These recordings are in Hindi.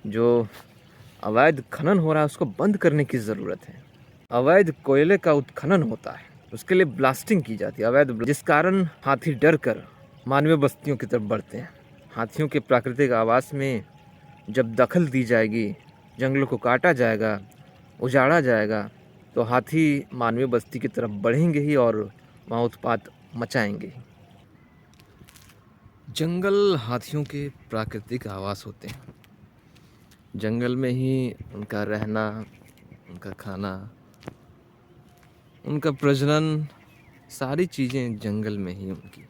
जो अवैध खनन हो रहा है उसको बंद करने की ज़रूरत है। अवैध कोयले का उत्खनन होता है, उसके लिए ब्लास्टिंग की जाती है जिस कारण हाथी डर कर मानवीय बस्तियों की तरफ बढ़ते हैं। हाथियों के प्राकृतिक आवास में जब दखल दी जाएगी, जंगलों को काटा जाएगा, उजाड़ा जाएगा, तो हाथी मानवीय बस्ती की तरफ बढ़ेंगे ही और वहाँ उत्पात मचाएंगे ही। जंगल हाथियों के प्राकृतिक आवास होते हैं। जंगल में ही उनका रहना, उनका खाना, उनका प्रजनन, सारी चीज़ें जंगल में ही उनकी।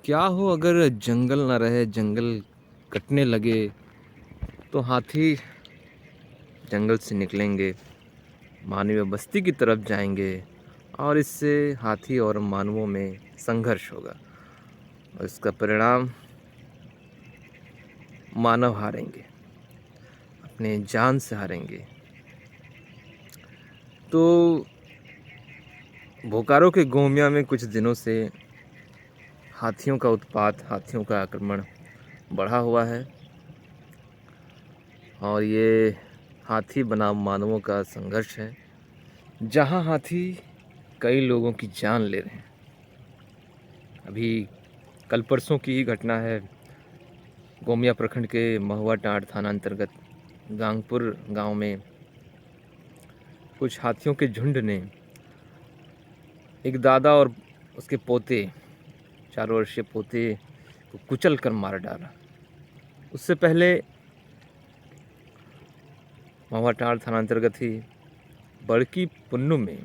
क्या हो अगर जंगल ना रहे, जंगल कटने लगे, तो हाथी जंगल से निकलेंगे, मानवीय बस्ती की तरफ जाएंगे और इससे हाथी और मानवों में संघर्ष होगा और इसका परिणाम मानव हारेंगे, अपने जान से हारेंगे। तो बोकारो के गोमिया में कुछ दिनों से हाथियों का उत्पात, हाथियों का आक्रमण बढ़ा हुआ है और ये हाथी बनाम मानवों का संघर्ष है, जहां हाथी कई लोगों की जान ले रहे हैं। अभी कल परसों की ही घटना है, गोमिया प्रखंड के महुआ टांड थाना अंतर्गत गांगपुर गांव में कुछ हाथियों के झुंड ने एक दादा और उसके पोते, 4 वर्षीय पोते को कुचल कर मार डाला। उससे पहले महुआ टांड थाना अंतर्गत ही बड़की पुन्नू में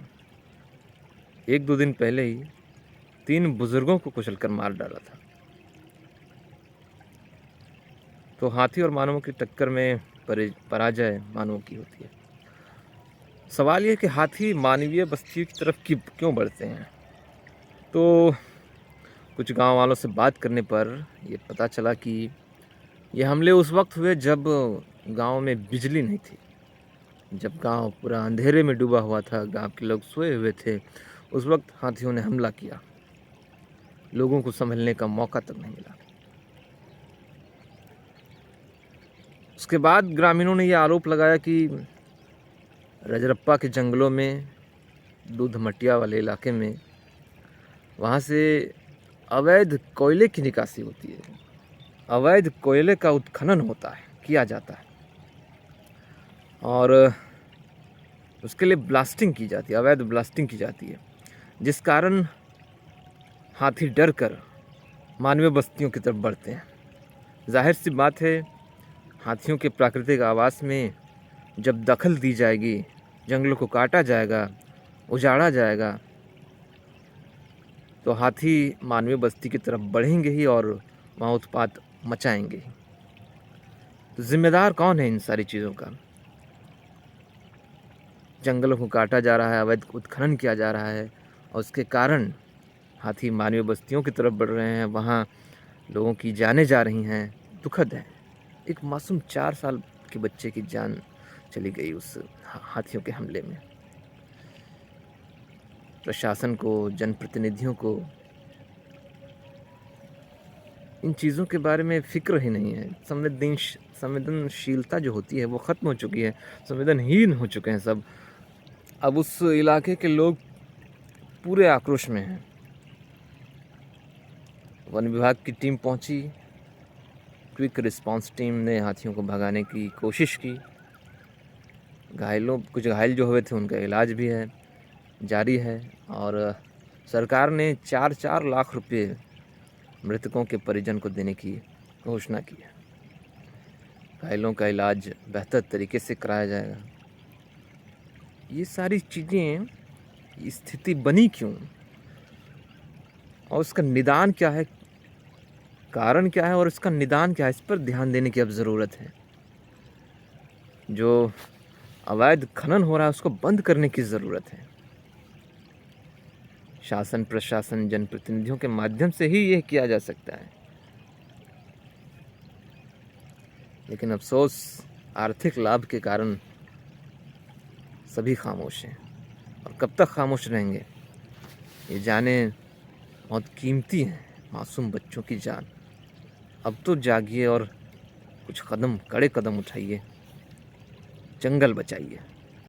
1-2 दिन पहले ही 3 बुजुर्गों को कुचल कर मार डाला था। तो हाथी और मानवों की टक्कर में पराजय मानवों की होती है। सवाल ये कि हाथी मानवीय बस्तियों की तरफ क्यों बढ़ते हैं? तो कुछ गांव वालों से बात करने पर ये पता चला कि ये हमले उस वक्त हुए जब गांव में बिजली नहीं थी, जब गांव पूरा अंधेरे में डूबा हुआ था, गांव के लोग सोए हुए थे। उस वक्त हाथियों ने हमला किया, लोगों को संभलने का मौका तक नहीं मिला। उसके बाद ग्रामीणों ने यह आरोप लगाया कि रजरप्पा के जंगलों में, दूध मटिया वाले इलाके में, वहाँ से अवैध कोयले की निकासी होती है, अवैध कोयले का उत्खनन होता है, किया जाता है और उसके लिए ब्लास्टिंग की जाती है, अवैध ब्लास्टिंग की जाती है, जिस कारण हाथी डर कर मानवीय बस्तियों की तरफ बढ़ते हैं। जाहिर सी बात है, हाथियों के प्राकृतिक आवास में जब दखल दी जाएगी, जंगलों को काटा जाएगा, उजाड़ा जाएगा, तो हाथी मानवीय बस्ती की तरफ बढ़ेंगे ही और वहाँ उत्पात मचाएंगे ही। तो जिम्मेदार कौन है इन सारी चीज़ों का? जंगलों को काटा जा रहा है, अवैध उत्खनन किया जा रहा है और उसके कारण हाथी मानवीय बस्तियों की तरफ बढ़ रहे हैं, वहाँ लोगों की जानें जा रही हैं। दुखद है, एक मासूम 4 साल के बच्चे की जान चली गई उस हाथियों के हमले में। प्रशासन को, जनप्रतिनिधियों को इन चीज़ों के बारे में फ़िक्र ही नहीं है। संवेदनशीलता जो होती है वो ख़त्म हो चुकी है, संवेदनहीन हो चुके हैं सब। अब उस इलाके के लोग पूरे आक्रोश में हैं। वन विभाग की टीम पहुंची, क्विक रिस्पांस टीम ने हाथियों को भगाने की कोशिश की। कुछ घायल जो हुए थे उनका इलाज भी है, जारी है और सरकार ने 4-4 लाख रुपए मृतकों के परिजन को देने की घोषणा की है। घायलों का इलाज बेहतर तरीके से कराया जाएगा। ये सारी चीज़ें, स्थिति बनी क्यों और उसका निदान क्या है, कारण क्या है और इसका निदान क्या है, इस पर ध्यान देने की अब ज़रूरत है। जो अवैध खनन हो रहा है उसको बंद करने की ज़रूरत है। शासन, प्रशासन, जनप्रतिनिधियों के माध्यम से ही यह किया जा सकता है। लेकिन अफसोस, आर्थिक लाभ के कारण सभी खामोश हैं और कब तक खामोश रहेंगे? ये जानें बहुत कीमती हैं, मासूम बच्चों की जान। अब तो जागिए और कुछ कदम, कड़े कदम उठाइए, जंगल बचाइए।